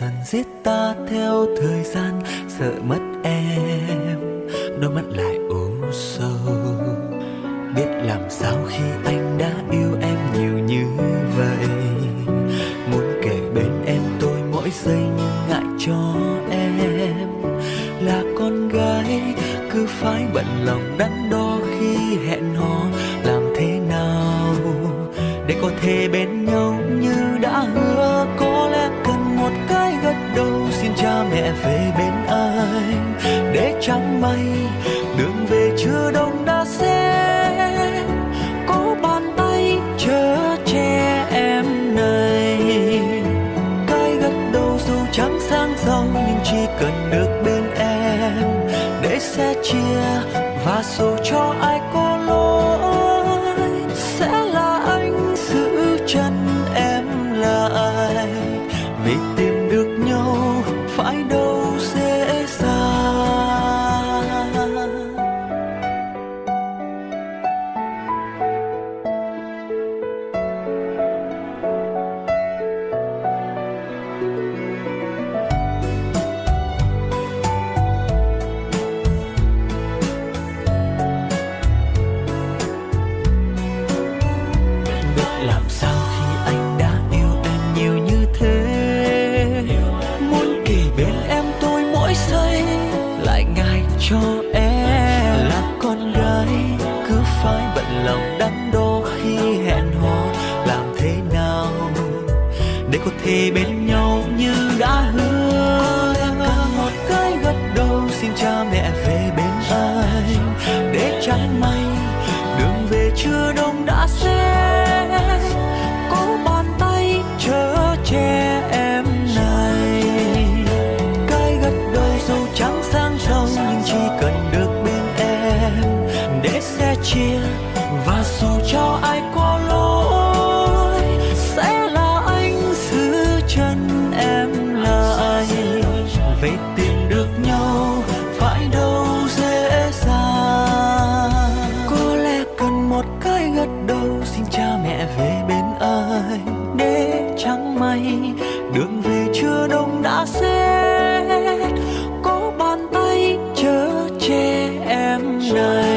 dần giết ta theo thời gian, sợ mất em, đôi mắt lại u sâu. Biết làm sao khi anh đã yêu em nhiều như vậy, muốn kể bên em tôi mỗi giây nhưng ngại cho em là con gái, cứ phải bận lòng đắn đo khi hẹn hò. Làm thế nào để có thể bên nhau như đã hứa? Có lẽ cần một cái gật đầu xin cha mẹ về bên anh, để chẳng may đường về chưa đông đã sẽ có bàn tay chở che em này. Cái gật đầu dù chẳng sang giàu nhưng chỉ cần được bên em, để sẽ chia và dù cho ai có lỗi sẽ là anh giữ chân em lại. Vì tìm được nhau phải đâu dễ dàng. Làm sao khi anh đã yêu em nhiều như thế, muốn kể bên em tôi mỗi giây, lại ngại cho em là con gái, cứ phải bận lòng đắn đo khi hẹn hò. Làm thế nào để có thể bên nhau như đã hứa? Cần một cái gật đầu xin cha mẹ về bên anh, để chẳng may đường về chưa đông đã sẽ có bàn tay chở che em này. Cái gật đầu dù chẳng sang giàu nhưng chỉ cần được bên em, để sẽ chia và dù cho ai có lỗi sẽ là anh giữ chân em lại. Vậy tìm được nhau phải đâu dễ dàng. Có lẽ cần một cái gật đầu xin cha mẹ về bên anh, để chẳng may đường về chưa đông đã sẽ có bàn tay chở che em này.